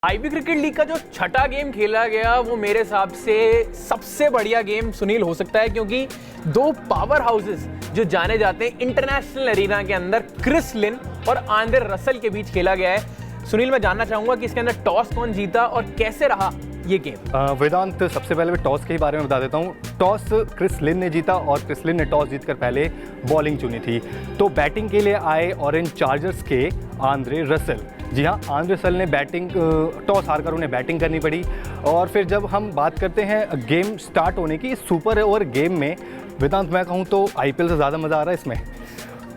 IP cricket league का जो छठा गेम खेला गया वो मेरे हिसाब से सबसे बढ़िया गेम सुनील हो सकता है, क्योंकि दो पावर हाउसेस जो जाने जाते हैं इंटरनेशनल एरिना के अंदर, क्रिस लिन और आंद्रे रसल के बीच खेला गया है। सुनील, मैं जानना चाहूंगा कि इसके अंदर टॉस कौन जीता और कैसे रहा ये गेम? वेदांत, सबसे पहले मैं टॉस के ही बारे में बता देता हूँ। टॉस क्रिस लिन ने जीता और क्रिस लिन ने टॉस जीतकर पहले बॉलिंग चुनी थी। तो बैटिंग के लिए आए ऑरेंज चार्जर्स के आंद्रे रसल। जी हाँ, आंद्रे रसल ने बैटिंग, टॉस हारकर उन्हें बैटिंग करनी पड़ी। और फिर जब हम बात करते हैं गेम स्टार्ट होने की, सुपर ओवर गेम में वेदांत मैं कहूँ तो आईपीएल से ज़्यादा मज़ा आ रहा है इसमें,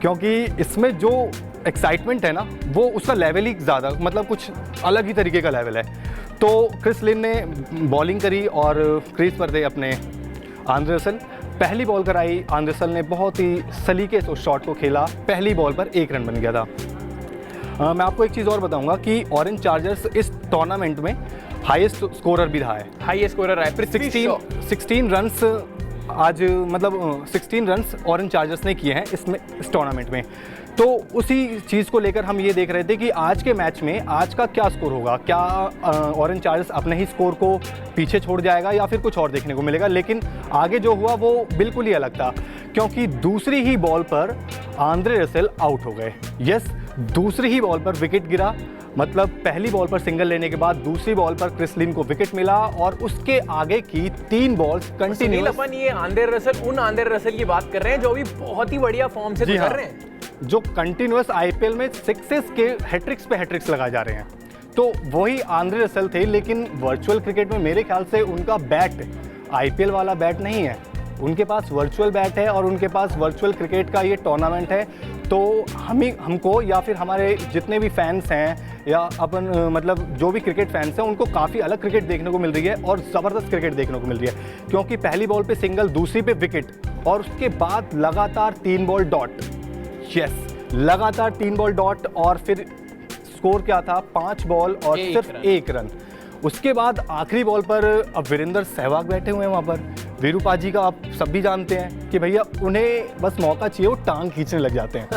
क्योंकि इसमें जो एक्साइटमेंट है ना वो उसका लेवल ही ज़्यादा, मतलब कुछ अलग ही तरीके का लेवल है। तो क्रिस लिन ने बॉलिंग करी और क्रीज पर थे अपने आंद्रे रसल। पहली बॉल कराई, आंद्रे रसल ने बहुत ही सलीके से उस शॉट को खेला। पहली बॉल पर 1 रन बन गया था। मैं आपको एक चीज़ और बताऊंगा कि ऑरेंज चार्जर्स इस टूर्नामेंट में हाईएस्ट स्कोरर भी रहा है। हाईएस्ट स्कोरर रहा है, 16 रन्स आज, मतलब 16 रन्स ऑरेंज चार्जर्स ने किए हैं इस टूर्नामेंट में। तो उसी चीज़ को लेकर हम ये देख रहे थे कि आज के मैच में आज का क्या स्कोर होगा, क्या ऑरेंज चार्जर्स अपने ही स्कोर को पीछे छोड़ जाएगा या फिर कुछ और देखने को मिलेगा। लेकिन आगे जो हुआ वो बिल्कुल ही अलग था, क्योंकि दूसरी ही बॉल पर आंद्रे रसल आउट हो गए। यस, दूसरी ही बॉल पर विकेट गिरा। मतलब पहली बॉल पर सिंगल लेने के बाद दूसरी बॉल पर क्रिस लिन को विकेट मिला और उसके आगे की 3 बॉल्स कंटिन्यूअस। अपन ये आंद्रे रसल, उन आंद्रे रसल की बात कर रहे हैं जो अभी बहुत ही बढ़िया फॉर्म से गुजर रहे हैं, जो कंटिन्यूअस आईपीएल में सिक्सेस के हैट्रिक्स पे हैट्रिक्स लगाए जा रहे हैं। तो वही आंद्रे रसल थे, लेकिन वर्चुअल क्रिकेट में मेरे ख्याल से उनका बैट आईपीएल वाला बैट नहीं है। उनके पास वर्चुअल बैट है और उनके पास वर्चुअल क्रिकेट का ये टूर्नामेंट है। तो हमको या फिर हमारे जितने भी फैंस हैं या अपन, मतलब जो भी क्रिकेट फैंस हैं, उनको काफ़ी अलग क्रिकेट देखने को मिल रही है और ज़बरदस्त क्रिकेट देखने को मिल रही है। क्योंकि पहली बॉल पे सिंगल, दूसरी पे विकेट और उसके बाद लगातार 3 बॉल डॉट। यस, लगातार 3 बॉल डॉट और फिर स्कोर क्या था, 5 बॉल और सिर्फ 1 रन। उसके बाद आखिरी बॉल पर अब वीरेंद्र सहवाग बैठे हुए हैं वहाँ पर। वीरू पाजी का आप सब भी जानते हैं कि भैया उन्हें बस मौका चाहिए, वो टांग खींचने लग जाते हैं।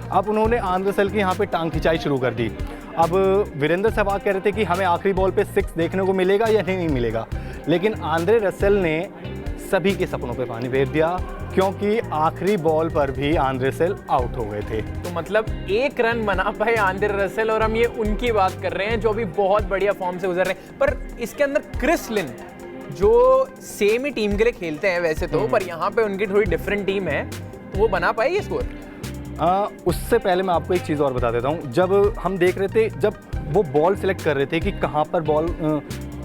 अब उन्होंने आंद्रे रसल की यहाँ पे टांग खिंचाई शुरू कर दी। अब वीरेंद्र सहवाग कह रहे थे कि हमें आखिरी बॉल पे 6 देखने को मिलेगा या नहीं मिलेगा, लेकिन आंद्रे रसल ने सभी के सपनों पे पानी फेर दिया, क्योंकि आखिरी बॉल पर भी आंद्रे रसल आउट हो गए थे। तो मतलब 1 रन बना पाए आंद्रे रसल, और हम ये उनकी बात कर रहे हैं जो अभी बहुत बढ़िया फॉर्म से गुजर रहे हैं। पर इसके अंदर क्रिस लिन जो सेम ही टीम के लिए खेलते हैं वैसे तो, पर यहाँ पे उनकी थोड़ी डिफरेंट टीम है, तो वो बना पाए ये स्कोर? उससे पहले मैं आपको एक चीज़ और बता देता हूँ। जब हम देख रहे थे, जब वो बॉल सिलेक्ट कर रहे थे कि कहाँ पर बॉल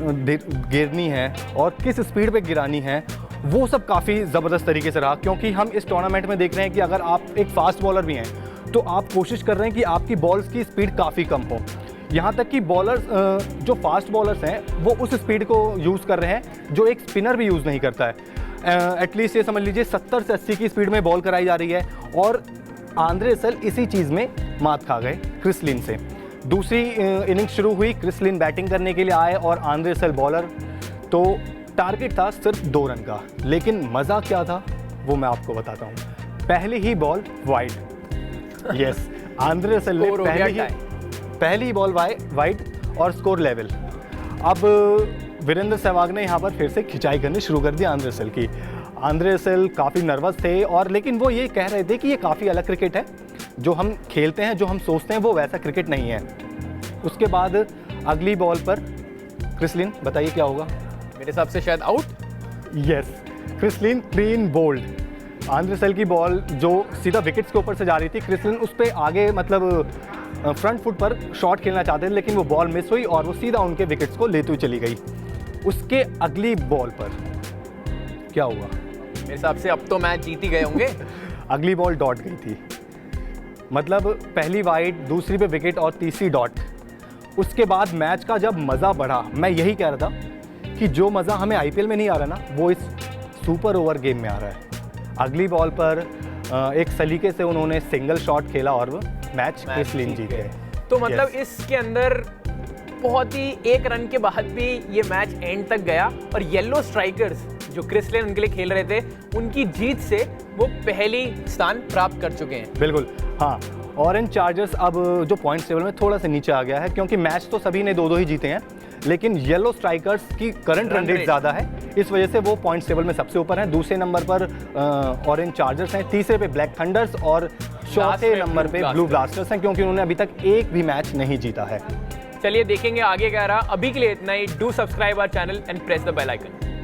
गिरनी है और किस स्पीड पे गिरानी है, वो सब काफ़ी ज़बरदस्त तरीके से रहा। क्योंकि हम इस टूर्नामेंट में देख रहे हैं कि अगर आप एक फास्ट बॉलर भी हैं तो आप कोशिश कर रहे हैं कि आपकी बॉल्स की स्पीड काफ़ी कम हो। यहाँ तक कि बॉलर्स, जो फास्ट बॉलर्स हैं, वो उस स्पीड को यूज़ कर रहे हैं जो एक स्पिनर भी यूज़ नहीं करता है। एटलीस्ट ये समझ लीजिए 70 से 80 की स्पीड में बॉल कराई जा रही है। और आंद्रे रसल इसी चीज़ में मात खा गए क्रिस लिन से। दूसरी इनिंग शुरू हुई, क्रिस लिन बैटिंग करने के लिए आए और आंद्रे रसल बॉलर। तो टारगेट था सिर्फ 2 रन का, लेकिन मज़ा क्या था वो मैं आपको बताता हूँ। पहली ही ball wide. Yes, Andre Russell ने पहली बॉल वाइड और स्कोर लेवल। अब वीरेंद्र सहवाग ने यहाँ पर फिर से खिंचाई करनी शुरू कर दी आंद्रे रसल की। आंद्रे रसल काफ़ी नर्वस थे, और लेकिन वो ये कह रहे थे कि ये काफ़ी अलग क्रिकेट है, जो हम खेलते हैं, जो हम सोचते हैं, वो वैसा क्रिकेट नहीं है। उसके बाद अगली बॉल पर क्रिस लिन, बताइए क्या होगा? मेरे हिसाब से शायद out. Yes, Chris Lynn clean bowled. Andre Russell की बॉल जो सीधा विकेट्स के ऊपर से जा रही थी, क्रिस लिन उस पर आगे, मतलब फ्रंट फुट पर शॉट खेलना चाहते थे, लेकिन वो बॉल मिस हुई और वो सीधा उनके विकेट्स को लेती हुई चली गई। उसके अगली बॉल पर क्या हुआ? मेरे हिसाब से अब तो मैच जीत ही गए होंगे। अगली बॉल डॉट गई थी, मतलब पहली वाइड, दूसरी पे विकेट और तीसरी डॉट। उसके बाद मैच का जब मज़ा बढ़ा, मैं यही कह रहा था कि जो मज़ा हमें आईपीएल में नहीं आ रहा ना, वो इस सुपर ओवर गेम में आ रहा है। अगली बॉल पर एक सलीके से उन्होंने सिंगल शॉट खेला और वो मैच क्रिस लिन जीत गए। तो मतलब इसके अंदर बहुत ही 1 रन के बाद भी ये मैच एंड तक गया, और येलो स्ट्राइकर्स जो क्रिस लिन उनके लिए खेल रहे थे, उनकी जीत से वो पहली स्थान प्राप्त कर चुके हैं। बिल्कुल, हाँ। ऑरेंज चार्जर्स अब जो पॉइंट्स टेबल में थोड़ा सा नीचे आ गया है, क्योंकि मैच तो सभी ने 2-2 ही जीते हैं, लेकिन येलो स्ट्राइकर्स की करंट रन रेट ज़्यादा है, इस वजह से वो पॉइंट्स टेबल में सबसे ऊपर हैं। दूसरे नंबर पर ऑरेंज चार्जर्स हैं, तीसरे पे ब्लैक थंडर्स और चौथे नंबर पे ब्लू ब्लास्टर्स हैं, क्योंकि उन्होंने अभी तक एक भी मैच नहीं जीता है। चलिए देखेंगे आगे क्या रहा। अभी के लिए इतना ही। Do subscribe our channel and press the bell icon.